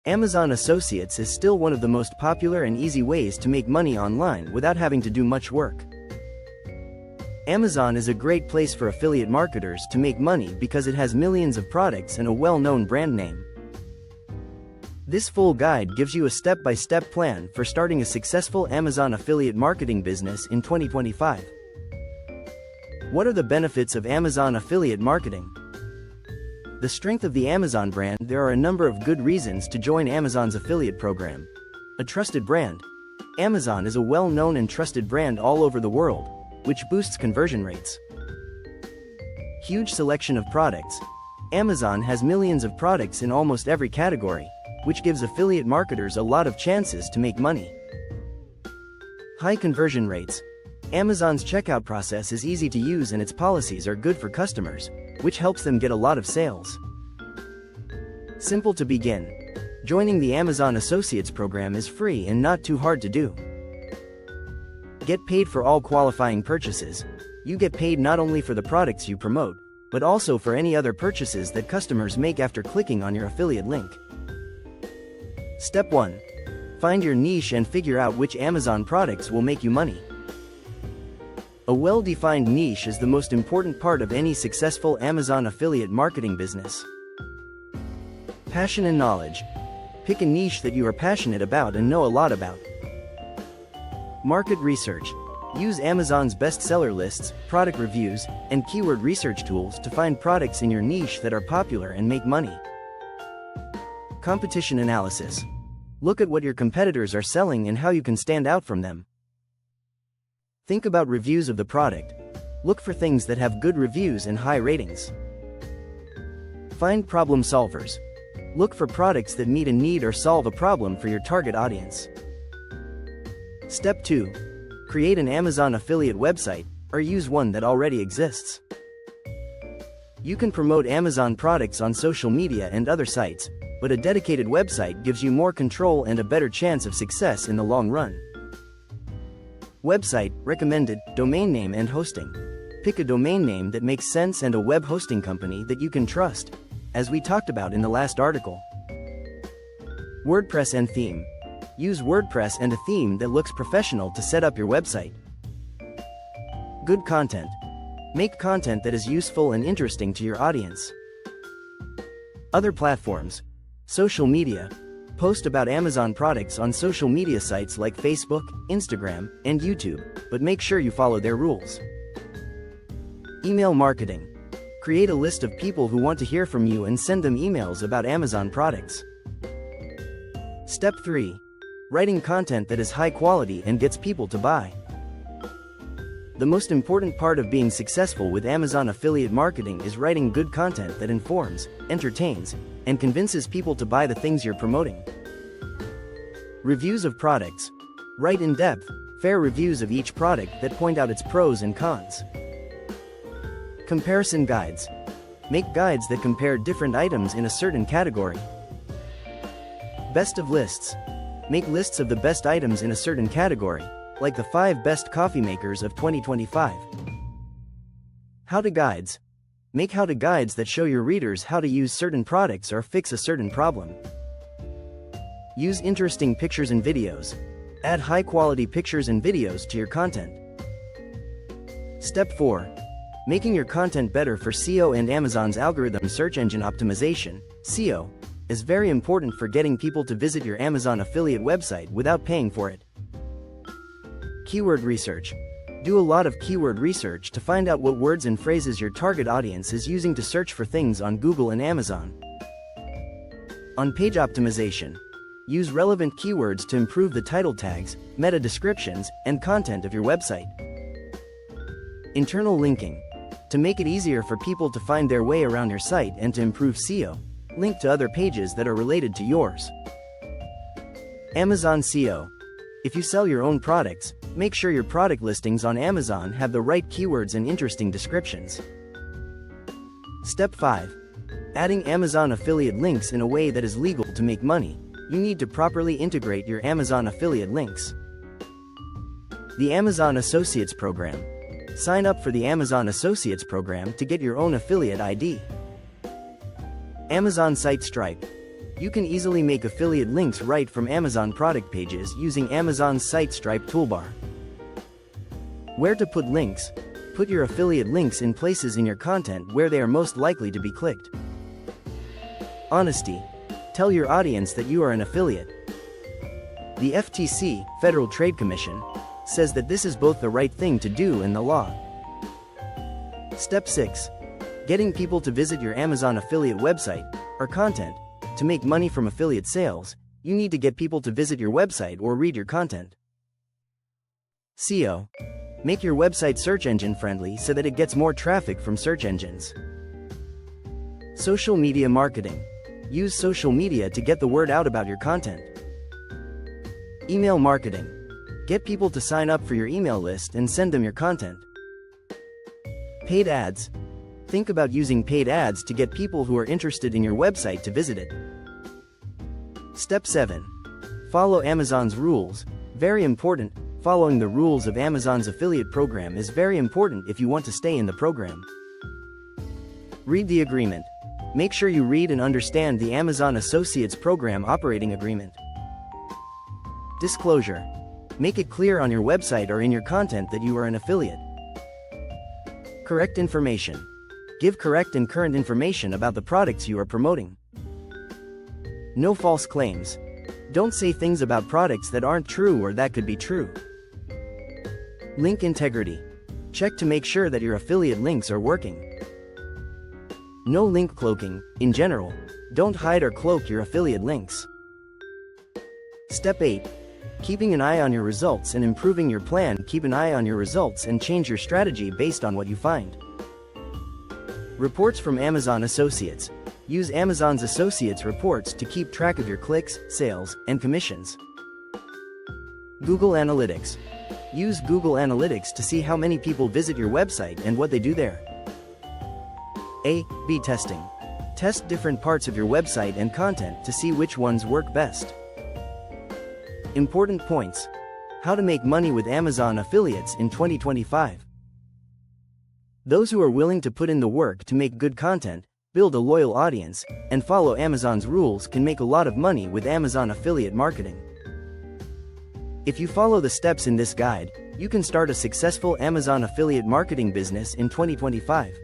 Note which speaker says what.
Speaker 1: Amazon Associates is still one of the most popular and easy ways to make money online without having to do much work. Amazon is a great place for affiliate marketers to make money because it has millions of products and a well-known brand name. This full guide gives you a step-by-step plan for starting a successful Amazon affiliate marketing business in 2025. What are the benefits of Amazon affiliate marketing? The strength of the Amazon brand. There are a number of good reasons to join Amazon's affiliate program. A trusted brand. Amazon is a well-known and trusted brand all over the world, which boosts conversion rates. Huge selection of products. Amazon has millions of products in almost every category, which gives affiliate marketers a lot of chances to make money. High conversion rates. Amazon's checkout process is easy to use and its policies are good for customers, which helps them get a lot of sales. Simple to begin. Joining the Amazon Associates program is free and not too hard to do. Get paid for all qualifying purchases. You get paid not only for the products you promote, but also for any other purchases that customers make after clicking on your affiliate link. Step 1. Find your niche and figure out which Amazon products will make you money. A well-defined niche is the most important part of any successful Amazon affiliate marketing business. Passion and knowledge. Pick a niche that you are passionate about and know a lot about. Market research. Use Amazon's bestseller lists, product reviews, and keyword research tools to find products in your niche that are popular and make money. Competition analysis. Look at what your competitors are selling and how you can stand out from them. Think about reviews of the product. Look for things that have good reviews and high ratings. Find problem solvers. Look for products that meet a need or solve a problem for your target audience. Step 2. Create an Amazon affiliate website, or use one that already exists. You can promote Amazon products on social media and other sites, but a dedicated website gives you more control and a better chance of success in the long run. Website, recommended, domain name and hosting. Pick a domain name that makes sense and a web hosting company that you can trust, as we talked about in the last article. WordPress and theme. Use WordPress and a theme that looks professional to set up your website. Good content. Make content that is useful and interesting to your audience. Other platforms. Social media. Post about Amazon products on social media sites like Facebook, Instagram, and YouTube, but make sure you follow their rules. Email marketing. Create a list of people who want to hear from you and send them emails about Amazon products. Step 3. Writing content that is high quality and gets people to buy. The most important part of being successful with Amazon affiliate marketing is writing good content that informs, entertains, and convinces people to buy the things you're promoting. Reviews of products. Write in-depth, fair reviews of each product that point out its pros and cons. Comparison guides. Make guides that compare different items in a certain category. Best of lists. Make lists of the best items in a certain category, like the 5 best coffee makers of 2025. How-to guides. Make how-to guides that show your readers how to use certain products or fix a certain problem. Use interesting pictures and videos. Add high-quality pictures and videos to your content. Step 4. Making your content better for SEO and Amazon's algorithm search engine optimization, SEO, is very important for getting people to visit your Amazon affiliate website without paying for it. Keyword research. Do a lot of keyword research to find out what words and phrases your target audience is using to search for things on Google and Amazon. On-page optimization. Use relevant keywords to improve the title tags, meta descriptions, and content of your website. Internal linking. To make it easier for people to find their way around your site and to improve SEO, link to other pages that are related to yours. Amazon SEO. If you sell your own products, make sure your product listings on Amazon have the right keywords and interesting descriptions. Step 5. Adding Amazon affiliate links in a way that is legal to make money. You need to properly integrate your Amazon affiliate links. The Amazon Associates Program. Sign up for the Amazon Associates Program to get your own affiliate ID. Amazon Site Stripe. You can easily make affiliate links right from Amazon product pages using Amazon's SiteStripe toolbar. Where to put links? Put your affiliate links in places in your content where they are most likely to be clicked. Honesty. Tell your audience that you are an affiliate. The FTC, Federal Trade Commission, says that this is both the right thing to do and the law. Step 6. Getting people to visit your Amazon affiliate website or content. To make money from affiliate sales, you need to get people to visit your website or read your content. SEO. Make your website search engine friendly so that it gets more traffic from search engines. Social media marketing. Use social media to get the word out about your content. Email marketing. Get people to sign up for your email list and send them your content. Paid ads. Think about using paid ads to get people who are interested in your website to visit it. Step 7. Follow Amazon's rules. Very important. Following the rules of Amazon's affiliate program is very important if you want to stay in the program. Read the agreement. Make sure you read and understand the Amazon Associates Program Operating Agreement. Disclosure. Make it clear on your website or in your content that you are an affiliate. Correct information. Give correct and current information about the products you are promoting. No false claims. Don't say things about products that aren't true or that could be true. Link integrity. Check to make sure that your affiliate links are working. No link cloaking. In general, don't hide or cloak your affiliate links. Step 8. Keeping an eye on your results and improving your plan. Keep an eye on your results and change your strategy based on what you find. Reports from Amazon Associates. Use Amazon's Associates reports to keep track of your clicks, sales, and commissions. Google Analytics. Use Google Analytics to see how many people visit your website and what they do there. A/B testing. Test different parts of your website and content to see which ones work best. Important points. How to make money with Amazon affiliates in 2025. Those who are willing to put in the work to make good content, build a loyal audience, and follow Amazon's rules can make a lot of money with Amazon affiliate marketing. If you follow the steps in this guide, you can start a successful Amazon affiliate marketing business in 2025.